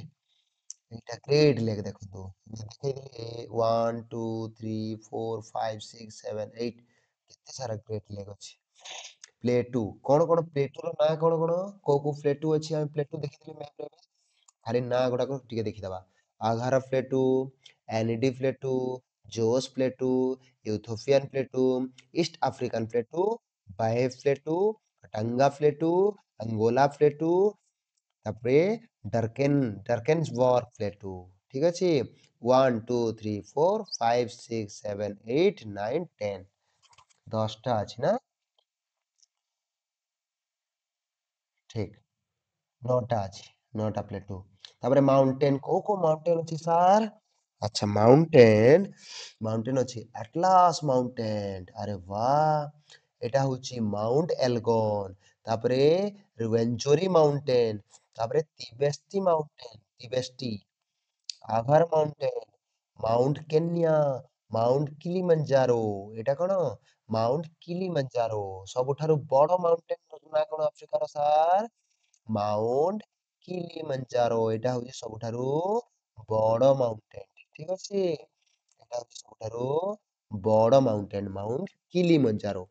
A: ଏଇଟା ଗ୍ରେଟ୍ ଲେକ୍ ଦେଖନ୍ତୁ, ଦେଖେଇଥିଲି 1 2 3 4 5 6 7 8, କେତେ ସାରା ଗ୍ରେଟ୍ ଲେକ୍ ଅଛି। ପ୍ଲେଟୁ, କଣ କଣ ପ୍ଲେଟୁର ନାଁ କଣ କଣ? କୋଉ କୋଉ ପ୍ଲେଟୁ ଅଛି? ଆମେ ପ୍ଲେଟୁ ଦେଖିଥିଲେ ମ୍ୟାପରେ। ଖାଲି ନାଁ ଗୁଡାକ ଟିକେ ଦେଖିଦବା। Ahaggar plateau, Ennedi plateau, Jos plateau, Ethiopian plateau, East African plateau, Bie plateau, Katanga plateau, Angola plateau, ତାପରେ ଡରକେନ୍ସବର୍ଗ ପ୍ଲେଟୁ। ଠିକ ଅଛି, 1 2 3 4 5 6 7 8 9 10, 10ଟା ଅଛି ନା? ଠିକ, 9ଟା ଅଛି, 9ଟା ପ୍ଲେଟୁ। ତାପରେ ମାଉଣ୍ଟେନ, କୋଉ କୋଉ ମାଉଣ୍ଟେନ ଅଛି ସାର୍? ଆଚ୍ଛା, ମାଉଣ୍ଟେନ ଅଛି, ଆଟଲାସ ମାଉଣ୍ଟେନ। ଆରେ ବାଃ, ଏଟା ହଉଛି ମାଉଣ୍ଟ ଏଲଗନ। ତାପରେ ରୁଏନଚୋରି ମାଉଣ୍ଟେନ, ତାପରେ Tibesti mountain, Tibesti, Ahaggar mountain, mount Kenya, mount Kilimanjaro. ଏଇଟା କଣ? Mount Kilimanjaro. ସବୁଠାରୁ ବଡ ମାଉଣ୍ଟେନ ନା କଣ ଆଫ୍ରିକାର ସାର୍? Mount Kilimanjaro. ଏଇଟା ହଉଛି ସବୁଠାରୁ ବଡ ମାଉଣ୍ଟେନ। ଠିକ ଅଛି, ଏଇଟା ହଉଛି ସବୁଠାରୁ ବଡ ମାଉଣ୍ଟେନ, ମାଉଣ୍ଟ କିଲିମଞ୍ଜାରୋ।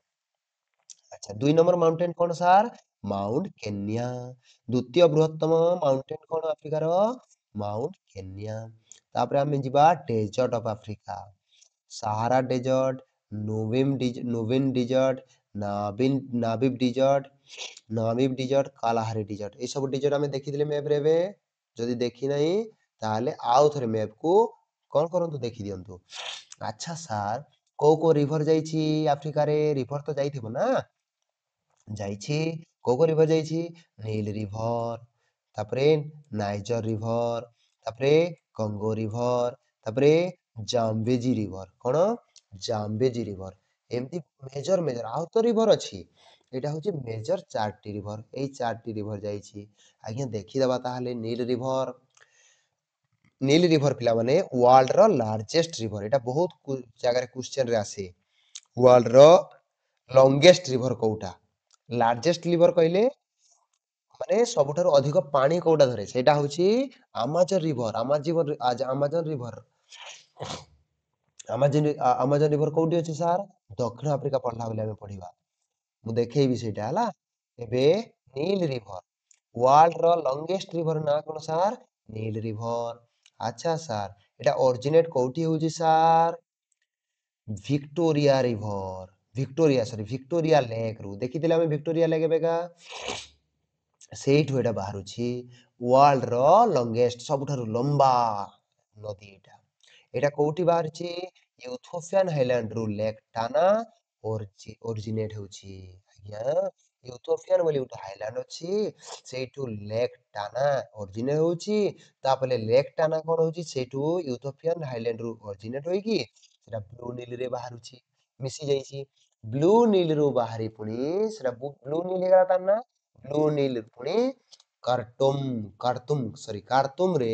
A: ଆଚ୍ଛା 2 ନମ୍ବର ମାଉଣ୍ଟେନ କଣ ସାର୍? Mount Kenya. ଦ୍ୱିତୀୟ ବୃହତ୍ତମ ମାଉଣ୍ଟେନ କଣ ଆଫ୍ରିକାର? Mount Kenya. ତାପରେ ଆମେ ଯିବା desert of Africa. Sahara desert, Nubian desert, Namib desert, Kalahari desert. ଏଇ ସବୁ ଡେଜର୍ଟ ଆମେ ଦେଖିଥିଲେ ମ୍ୟାପରେ ଏବେ। ଯଦି ଦେଖି ନାହିଁ ତାହେଲେ ଆଉ ଥରେ ମ୍ୟାପକୁ କଣ କରନ୍ତୁ ଦେଖି ଦିଅନ୍ତୁ। ଆଚ୍ଛା ସାର୍, କୋଉ କୋଉ ରିଭର ଯାଇଛି ଆଫ୍ରିକାରେ? ରିଭର ତ ଯାଇଥିବ ନା? ଯାଇଛି। କୋଉ କୋଉ ରିଭର ଯାଇଛି? ନୀଲ ରିଭର, ତାପରେ ନାଇଜର ରିଭର, ତାପରେ କଙ୍ଗୋ ରିଭର, ତାପରେ ଜାମ୍ବେଜି ରିଭର। କଣ? ଜାମ୍ବେଜି ରିଭର। ଏମିତି ମେଜର ମେଜର ଆଉ ତ ରିଭର ଅଛି। ଏଇଟା ହଉଛି ମେଜର 4ଟି ରିଭର। ଏଇ 4ଟି ରିଭର ଯାଇଛି। ଆଜ୍ଞା ଦେଖିଦବା ତାହେଲେ ନୀଲ ରିଭର। ନୀଲ ରିଭର ପିଲାମାନେ ୱାର୍ଲଡର ଲାର୍ଜେଷ୍ଟ ରିଭର। ଏଇଟା ବହୁତ ଜାଗାରେ କ୍ୱେଶ୍ଚନ ରେ ଆସେ। ୱାର୍ଲଡର ଲଙ୍ଗେଷ୍ଟ ରିଭର କୋଉଟା? ଲାର୍ଜେଷ୍ଟ ରିଭର କହିଲେ ମାନେ ସବୁଠାରୁ ଅଧିକ ପାଣି କୋଉଟା ଧରେ? ସେଇଟା ହଉଛି Amazon river. Amazon river. Amazon river କୋଉଠି ଅଛି ସାର୍? ଦକ୍ଷିଣ ଆଫ୍ରିକା ପଢିଲା ବେଳେ ଆମେ ପଢିବା। ମୁଁ ଦେଖେଇବି ସେଇଟା ହେଲା। ଏବେ ନୀଲ ରିଭର। ୱାର୍ଲଡର ଲଙ୍ଗେଷ୍ଟ ରିଭର ନାଁ କଣ ସାର୍? ନୀଲ ରିଭର। ଆଚ୍ଛା ସାର୍, ଏଟା ଅରିଜିନେଟ କୋଉଠି ହଉଛି sir? Victoria river. Victoria lake ରୁ। ଦେଖିଥିଲେ ଆମେ ଭିକ୍ଟୋରିଆ ଲେକ୍ ଏବେକା। ସେଇଠୁ ଏଟା ବାହାରୁଛି। ୱାର୍ଲଡର ଲଙ୍ଗେଷ୍ଟ, ସବୁଠାରୁ ଲମ୍ବା ନଦୀ ଏଇଟା। ଏଇଟା କୋଉଠି ବାହାରିଛି? ଇଥୋପିଆନ ହାଇଲାଣ୍ଡ ରୁ ଲେକ୍ ଟାନା ଅରିଜିନେଟ ହଉଛି। ଆଜ୍ଞା, ଇଥୋପିଆନ ବୋଲି ଗୋଟେ ହାଇଲାଣ୍ଡ ଅଛି, ସେଇଠୁ ଲେକ୍ ଟାନା ଅରିଜିନେଟ ହଉଛି। ତାପରେ ଲେକ୍ ଟାନା କଣ ହଉଛି? ସେଇଠୁ ଇଥୋପିଆନ ହାଇଲାଣ୍ଡ ରୁ ଅରିଜିନେଟ ହୋଇକି ସେଟା ବ୍ଲୁ ନିଲ ରେ ବାହାରୁଛି, ମିଶି ଯାଇଛି। ବ୍ଲୁ ନିଲ ରୁ ବାହାରି ପୁଣି ସେଟା ବ୍ଲୁ ନିଲ ହେଇଗଲା ତାର ନା। ବ୍ଲୁ ନିଲ ପୁଣି କାର୍ତୁମ ରେ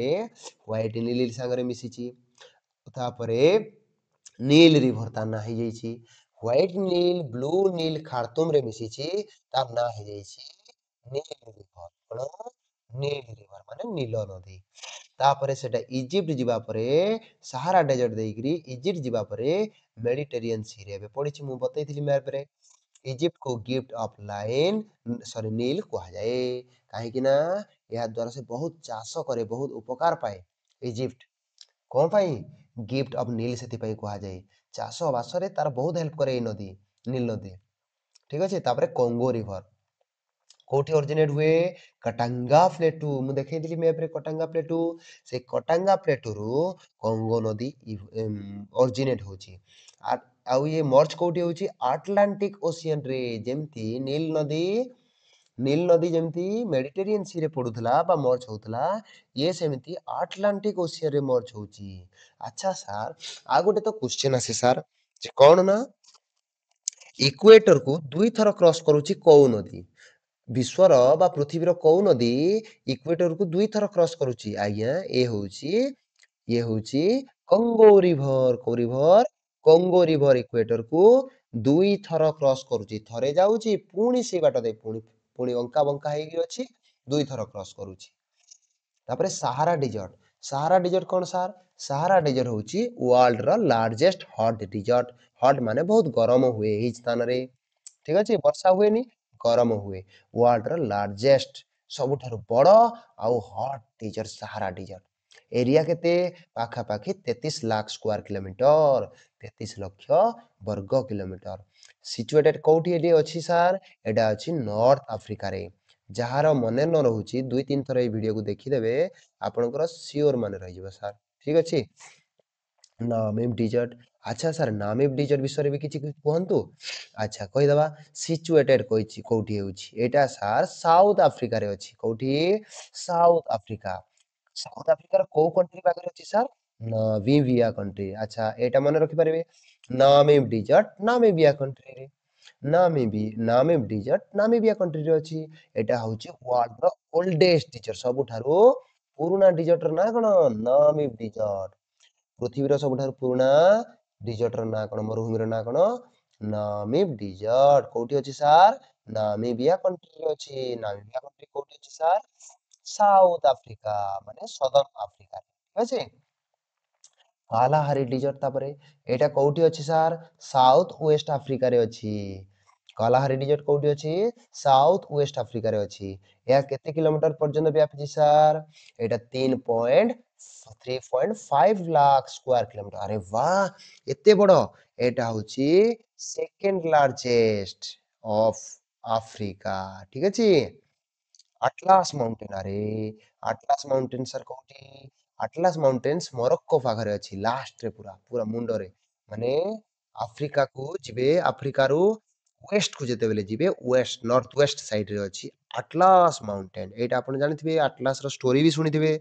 A: ହ୍ୱାଇଟ ନିଲ ସାଙ୍ଗରେ ମିଶିଛି। ତାପରେ ନୀଲ ରିଭର ତା ନାଁ ହେଇଯାଇଛି। ହ୍ୱାଇଟ ନିଲ୍, ବ୍ଲୁ ନିଲ୍ ଖାର୍ତୁମ ରେ ମିଶିଛି, ତା ନାଁ ହେଇଯାଇଛି ନୀଲ ରିଭର। କଣ? ନୀଲ ରିଭର ମାନେ ନୀଳ ନଦୀ। ତାପରେ ସେଟା ଇଜିପ୍ଟ ଯିବା ପରେ ସାହାରା ଡେଜର୍ଟ ଦେଇକିରି ଇଜିପ୍ଟ ଯିବା ପରେ ମେଡିଟେରିଆନ ସି ରେ ଏବେ ପଢିଛି, ମୁଁ ବତେଇଥିଲି ମ୍ୟାପରେ। ଇଜିପ୍ଟ କୁ ଗିଫ୍ଟ ଅଫ ନୀଲ କୁହାଯାଏ। କାହିଁକି ନା ଏହା ଦ୍ଵାରା ସେ ବହୁତ ଚାଷ କରେ, ବହୁତ ଉପକାର ପାଏ ଇଜିପ୍ଟ। କଣ ପାଇଁ? ଗିଫ୍ଟ ଅଫ ନୀଲ ସେଥିପାଇଁ କୁହାଯାଏ। ଚାଷ ବାସରେ ତାର ବହୁତ ହେଲ୍ପ କରେ ଏଇ ନଦୀ, ନୀଲ ନଦୀ। ଠିକ ଅଛି। ତାପରେ କଙ୍ଗୋ ରିଭର କୋଉଠି ଅରିଜିନେଟ ହୁଏ? କଟାଙ୍ଗା ପ୍ଲେଟୁ। ମୁଁ ଦେଖେଇଥିଲି ମ୍ୟାପରେ କଟାଙ୍ଗା ପ୍ଲେଟୁ। ସେ କଟାଙ୍ଗା ପ୍ଲେଟୁରୁ କଙ୍ଗୋ ନଦୀ ଅରିଜିନେଟ ହଉଛି। ଆଉ ଇଏ ମର୍ଜ କୋଉଠି ହଉଛି? ଆଟଲାଣ୍ଟିକ ଓସିଅନ ରେ। ଯେମିତି ନୀଲ ନଦୀ ଯେମିତି ମେଡିଟେରିଆନ ସି ରେ ପଡୁଥିଲା ବା ମର୍ଜ ହଉଥିଲା, ଇଏ ସେମିତି ଆଟଲାଣ୍ଟିକ ଓସିଅନ ରେ ମର୍ଜ ହଉଛି। ଆଚ୍ଛା ସାର୍, ଆଉ ଗୋଟେ ତ କ୍ୱେଶ୍ଚନ ଆସେ ସାର୍, ଯେ କଣ ନା ଇକ୍ୱେଟର କୁ ଦୁଇଥର କ୍ରସ କରୁଛି କୋଉ ନଦୀ? ବିଶ୍ଵର ବା ପୃଥିବୀର କୋଉ ନଦୀ ଇକ୍ୱେଟର କୁ ଦୁଇଥର କ୍ରସ କରୁଛି? ଆଜ୍ଞା, ଇଏ ହଉଛି କଙ୍ଗୋ ରିଭର। କୋଉ ରିଭର? କଙ୍ଗୋ ରିଭର ଇକ୍ୱେଟର କୁ ଦୁଇଥର କ୍ରସ କରୁଛି। ଥରେ ଯାଉଛି ପୁଣି ସେଇ ବାଟ ଦେଇ ପୁଣି ଅଙ୍କା ବଙ୍କା ହେଇକି ଅଛି, ଦୁଇଥର କ୍ରସ କରୁଛି। ତାପରେ ସାହାରା ଡିଜର୍ଟ। ସାହାରା ଡିଜର୍ଟ କଣ ସାର୍? ସାହାରା ଡିଜର୍ଟ ହଉଛି ୱାର୍ଲଡର ଲାର୍ଜେଷ୍ଟ ହଟ୍ ଡିଜର୍ଟ। ହଟ୍ ମାନେ ବହୁତ ଗରମ ହୁଏ ଏହି ସ୍ଥାନରେ। ଠିକ ଅଛି, ବର୍ଷା ହୁଏନି, ଗରମ ହୁଏ। ୱାର୍ଲଡର ଲାର୍ଜେଷ୍ଟ, ସବୁଠାରୁ ବଡ ଆଉ ହଟ୍ ଡିଜର୍ଟ ସାହାରା ଡିଜର୍ଟ। ଏରିଆ କେତେ? ପାଖାପାଖି 33 ଲାଖ ସ୍କୋୟାର କିଲୋମିଟର। 33 ଲକ୍ଷ ବର୍ଗ କିଲୋମିଟର। ସିଚୁଏଟେଡ କୋଉଠି ଏଠି ଅଛି ସାର୍? ଏଇଟା ଅଛି ନର୍ଥ ଆଫ୍ରିକାରେ। ଯାହାର ମନେ ନ ରହୁଛି 2-3 ଥର ଏଇ ଭିଡିଓକୁ ଦେଖିଦେବେ, ଆପଣଙ୍କର ସିଓର ମନେ ରହିଯିବ ସାର୍। ଠିକ ଅଛି। ନାମିବ ଡିଜର୍ଟ। ଆଚ୍ଛା ସାର୍, ନାମିବ ଡିଜର୍ଟ ବିଷୟରେ ବି କିଛି କୁହନ୍ତୁ। ଆଚ୍ଛା କହିଦବା। ସିଚୁଏଟେଡ କହିଛି କୋଉଠି ହେଉଛି? ଏଇଟା ସାର୍ ସାଉଥ ଆଫ୍ରିକାରେ ଅଛି। କୋଉଠି? South Africa. ସାଉଥ ଆଫ୍ରିକାର କୋଉ କଣ୍ଟ୍ରି ପାଖରେ ଅଛି ସାର୍? ନାମିବିଆ କଣ୍ଟ୍ରି। ଆଚ୍ଛା, ଏଇଟା ମନେ ରଖିପାରିବେ। ନାମିବ ଡିଜର୍ଟ ନାମିବିଆ କଣ୍ଟ୍ରିରେ। ନାମିବ ଡିଜର୍ଟ ନାମିବିଆ କଣ୍ଟ୍ରିରେ ଅଛି। ଏଇଟା ହଉଛି ୱାର୍ଲଡର ଓଲ୍ଡେଷ୍ଟ ଡିଜର୍ଟ। ସବୁଠାରୁ ପୁରୁଣା ଡିଜର୍ଟର ନାଁ କଣ? ନାମିବ ଡିଜର୍ଟ। ପୃଥିବୀର ସବୁଠାରୁ ପୁରୁଣା ଡିଜର୍ଟର ନାଁ କଣ? ମରୁଭୂମିର ନାଁ କଣ? ନାମିବ ଡିଜର୍ଟ। କୋଉଠି ଅଛି ସାର୍? ନାମିବିଆ କଣ୍ଟ୍ରିରେ ଅଛି। ନାମିବିଆ କଣ୍ଟ୍ରି କୋଉଠି ଅଛି ସାର୍? ସାଉଥ ଆଫ୍ରିକା ମାନେ ସଦର୍ନ ଆଫ୍ରିକା। ଠିକ ଅଛି। କାଲାହାରି ଡିଜର୍ଟ ତାପରେ ଏଇଟା କୋଉଠି ଅଛି ସାର୍? ସାଉଥ ୱେଷ୍ଟ ଆଫ୍ରିକାରେ ଅଛି। କାଲାହାରି ଡେଜର୍ଟ କୋଉଠି ଅଛି? ସାଉଥ ୱେଷ୍ଟ ଆଫ୍ରିକାରେ ଅଛି। ଏହା କେତେ କିଲୋମିଟର ପର୍ଯ୍ୟନ୍ତ ବ୍ୟାପିଛି ସାର୍? ଏଇଟା 3.5 ଲାખ ସ୍କୋୟାର କିଲୋମିଟର। ଆରେ ବାଃ ଏତେ ବଡ। ଏଇଟା ହଉଛି ସେକେଣ୍ଡ ଲାର୍ଜେଷ୍ଟ ଅଫ ଆଫ୍ରିକା। ଠିକ ଅଛି। ଆଟଲାସ ମାଉଣ୍ଟେନ, ଆରେ ଆଟଲାସ ମାଉଣ୍ଟେନ ସାର୍ କୋଉଠି? ଆଟଲାସ ମାଉଣ୍ଟେନ୍ସ ମରକ୍କୋ ପାଖରେ ଅଛି, ଲାଷ୍ଟରେ ପୁରା ପୁରା ମୁଣ୍ଡରେ। ମାନେ ଆଫ୍ରିକାକୁ ଯିବେ, ଆଫ୍ରିକାରୁ ୱେଷ୍ଟକୁ ଯେତେବେଳେ ଯିବେ, ୱେଷ୍ଟ ନର୍ଥ ୱେଷ୍ଟ ସାଇଡରେ ଅଛି ଆଟଲାସ ମାଉଣ୍ଟେନ। ଏଇଟା ଆପଣ ଜାଣିଥିବେ, ଆଟଲାସର ଷ୍ଟୋରି ବି ଶୁଣିଥିବେ।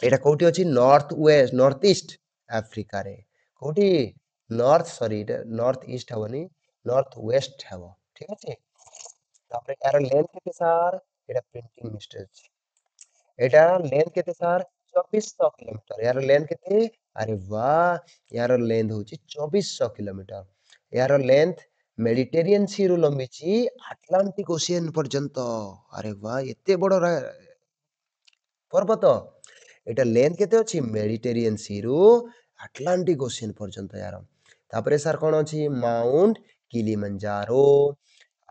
A: ଏଇଟା କୋଉଠି ଅଛି? ନର୍ଥ ୱେଷ୍ଟ, ନର୍ଥ ଇଷ୍ଟ ଆଫ୍ରିକାରେ। କୋଉଠି? ଏଇଟା ନର୍ଥ ଇଷ୍ଟ ହବନି, ନର୍ଥ ୱେଷ୍ଟ ହବ। ଠିକ ଅଛି। ତାପରେ ଏହାର ଲେନ୍ଥ କେତେ ସାର୍? ଏଇଟା ପ୍ରିଣ୍ଟିଂ ମିଷ୍ଟେକ୍। ଏଇଟା ଲେନ୍ଥ କେତେ ସାର୍? 2400 କିଲୋମିଟର। ଏହାର ଲେନ୍ଥ କେତେ? ଆରେ ବାଃ, ଏହାର ଲେନ୍ଥ ହଉଛି 2400 କିଲୋମିଟର। ଏହାର ଲେନ୍ଥ ମେଡିଟେରିଆନ ସିରୁ ଲମ୍ବିଛି ଆଟଲାଣ୍ଟିକ ଓସିଆନ ପର୍ଯ୍ୟନ୍ତ। ଆରେ ବାଃ ଏତେ ବଡ ପର୍ବତ। ଏଇଟା ଲେନ୍ଥ କେତେ ଅଛି? ମେଡିଟେରିଆନ ସିରୁ ଆଟଲାଣ୍ଟିକ ଓସିଆନ ପର୍ଯ୍ୟନ୍ତ ଏହାର। ତାପରେ ସାର୍ କଣ ଅଛି? Mount Kilimanjaro.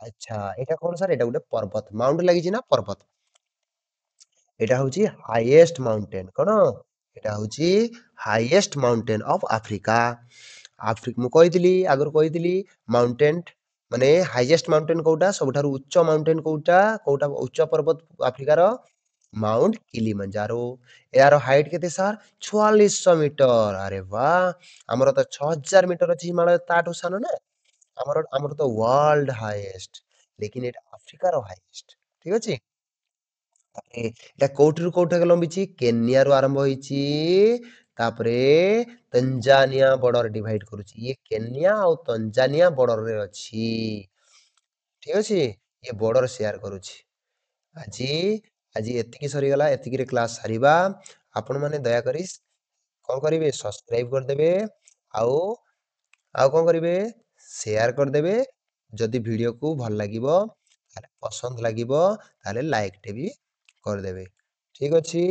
A: ଆଚ୍ଛା ଏଇଟା କଣ ସାର୍? ଏଇଟା ଗୋଟେ ପର୍ବତ। ମାଉଣ୍ଟ ଲାଗିଛି ନା ପର୍ବତ। ଏଇଟା ହଉଛି ହାଇଏଷ୍ଟ ମାଉଣ୍ଟେନ। କଣ? ଏଇଟା ହଉଛି ହାଇଏଷ୍ଟ ମାଉଣ୍ଟେନ ଅଫ ଆଫ୍ରିକା। ମୁଁ କହିଥିଲି, ଆଗରୁ କହିଥିଲି, ମାଉଣ୍ଟେନ ମାନେ ହାଇଏଷ୍ଟ ମାଉଣ୍ଟେନ କୋଉଟା? ସବୁଠାରୁ ଉଚ୍ଚ ମାଉଣ୍ଟେନ କୋଉଟା? କୋଉଟା ଉଚ୍ଚ ପର୍ବତ ଆଫ୍ରିକାର? Mount Kilimanjaro. ଏହାର ହାଇଟ କେତେ ସାର୍? 4400 ମିଟର। ଆରେ ବାଃ, ଆମର ତ 6000 ମିଟର ଅଛି ହିମାଳୟ, ତାଠୁ ସାନ ନା। ଆମର ତ ୱାର୍ଲଡ ହାଇଏଷ୍ଟ, ଲେକିନ ଏଇଟା ଆଫ୍ରିକାର ହାଇଏଷ୍ଟ। ଠିକ ଅଛି। ଏଇଟା କୋଉଠିରୁ କୋଉଠି ଲମ୍ବିଛି? କେନିଆରୁ ଆରମ୍ଭ ହେଇଛି, ତାପରେ ତଞ୍ଜାନିଆ ବର୍ଡର ଡିଭାଇଡ କରୁଛି। ଇଏ କେନିଆ ଆଉ ତଞ୍ଜାନିଆ ବର୍ଡରରେ ଅଛି। ଠିକ ଅଛି। ଇଏ ବର୍ଡର ସେୟାର କରୁଛି। ଆଜି ଆଜି ଏତିକି ସରିଗଲା, ଏତିକିରେ କ୍ଲାସ ସାରିବା। ଆପଣ ମାନେ ଦୟାକରି କଣ କରିବେ? ସବସ୍କ୍ରାଇବ କରିଦେବେ, ଆଉ ଆଉ କଣ କରିବେ? ସେୟାର କରିଦେବେ। ଯଦି ଭିଡିଓକୁ ଭଲ ଲାଗିବ, ତାହେଲେ ପସନ୍ଦ ଲାଗିବ, ତାହେଲେ ଲାଇକଟେ ବି କରିଦେବେ। ଠିକ ଅଛି।